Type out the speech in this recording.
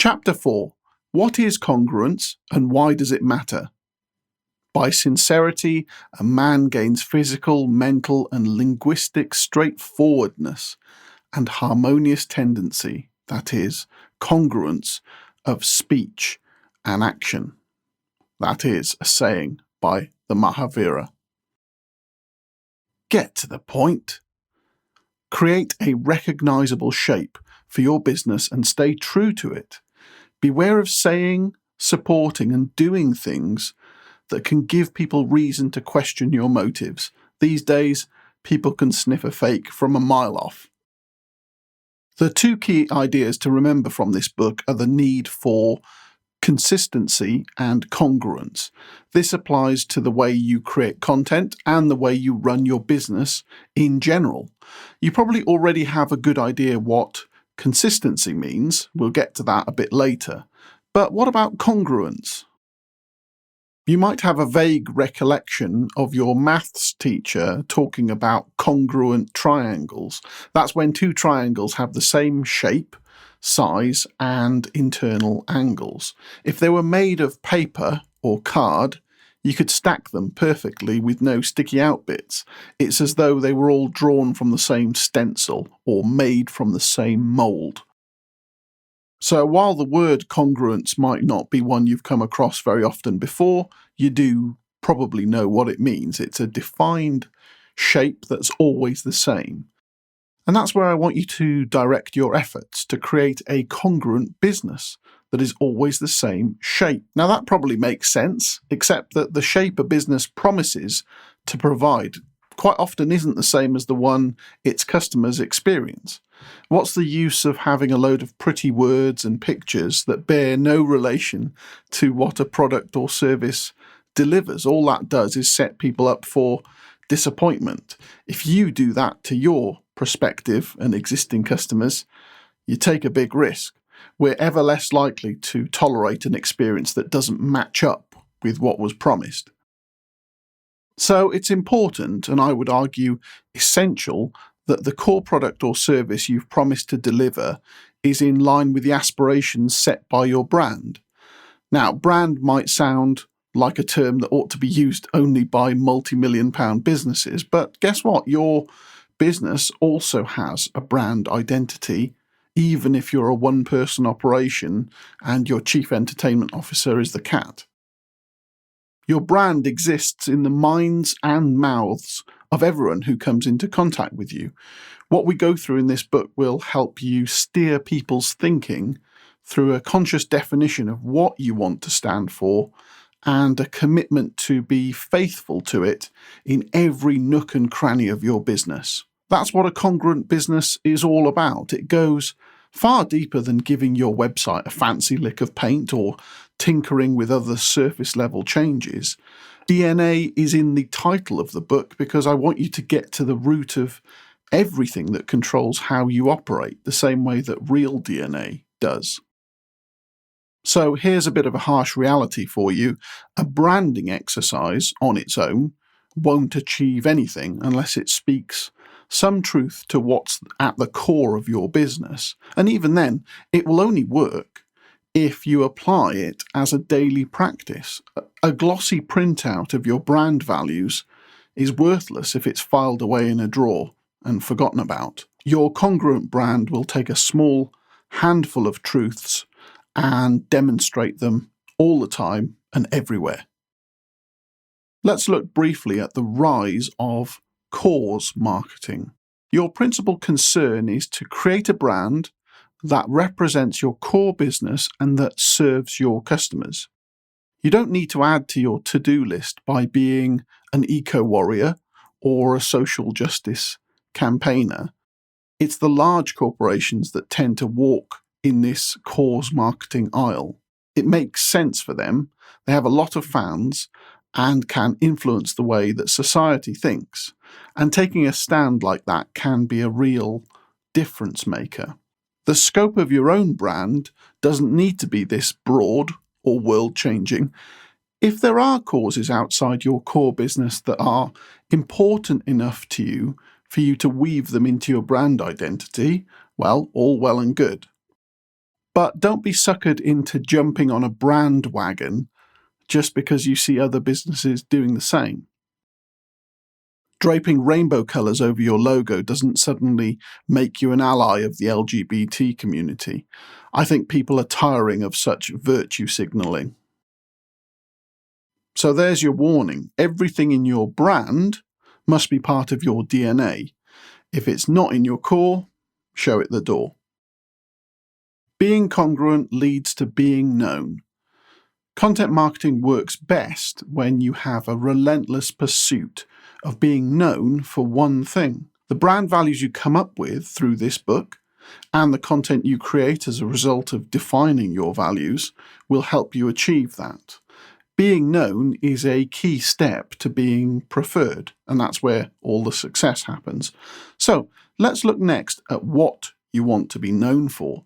Chapter 4. What is congruence and why does it matter? By sincerity, a man gains physical, mental, and linguistic straightforwardness and harmonious tendency, that is, congruence of speech and action. That is a saying by the Mahavira. Get to the point. Create a recognizable shape for your business and stay true to it. Beware of saying, supporting, and doing things that can give people reason to question your motives. These days, people can sniff a fake from a mile off. The two key ideas to remember from this book are the need for consistency and congruence. This applies to the way you create content and the way you run your business in general. You probably already have a good idea what consistency means. We'll get to that a bit later. But what about congruence? You might have a vague recollection of your maths teacher talking about congruent triangles. That's when two triangles have the same shape, size, and internal angles. If they were made of paper or card, you could stack them perfectly with no sticky out bits. It's as though they were all drawn from the same stencil or made from the same mould. So while the word congruence might not be one you've come across very often before, you do probably know what it means. It's a defined shape that's always the same. And that's where I want you to direct your efforts, to create a congruent business that is always the same shape. Now that probably makes sense, except that the shape a business promises to provide quite often isn't the same as the one its customers experience. What's the use of having a load of pretty words and pictures that bear no relation to what a product or service delivers? All that does is set people up for disappointment. If you do that to your prospective and existing customers, you take a big risk. We're ever less likely to tolerate an experience that doesn't match up with what was promised. So it's important, and I would argue essential, that the core product or service you've promised to deliver is in line with the aspirations set by your brand. Now, brand might sound like a term that ought to be used only by multi-million-pound businesses, but guess what? Your business also has a brand identity, even if you're a one-person operation and your chief entertainment officer is the cat. Your brand exists in the minds and mouths of everyone who comes into contact with you. What we go through in this book will help you steer people's thinking through a conscious definition of what you want to stand for and a commitment to be faithful to it in every nook and cranny of your business. That's what a congruent business is all about. It goes far deeper than giving your website a fancy lick of paint or tinkering with other surface-level changes. DNA is in the title of the book because I want you to get to the root of everything that controls how you operate, the same way that real DNA does. So here's a bit of a harsh reality for you. A branding exercise on its own won't achieve anything unless it speaks some truth to what's at the core of your business. And even then, it will only work if you apply it as a daily practice. A glossy printout of your brand values is worthless if it's filed away in a drawer and forgotten about. Your congruent brand will take a small handful of truths and demonstrate them all the time and everywhere. Let's look briefly at the rise of cause marketing. Your principal concern is to create a brand that represents your core business and that serves your customers. You don't need to add to your to-do list by being an eco-warrior or a social justice campaigner. It's the large corporations that tend to walk in this cause marketing aisle. It makes sense for them. They have a lot of fans and can influence the way that society thinks. And taking a stand like that can be a real difference maker. The scope of your own brand doesn't need to be this broad or world-changing. If there are causes outside your core business that are important enough to you for you to weave them into your brand identity, well, all well and good. But don't be suckered into jumping on a brand wagon just because you see other businesses doing the same. Draping rainbow colours over your logo doesn't suddenly make you an ally of the LGBT community. I think people are tiring of such virtue signalling. So there's your warning. Everything in your brand must be part of your DNA. If it's not in your core, show it the door. Being congruent leads to being known. Content marketing works best when you have a relentless pursuit of being known for one thing. The brand values you come up with through this book and the content you create as a result of defining your values will help you achieve that. Being known is a key step to being preferred, and that's where all the success happens. So let's look next at what you want to be known for.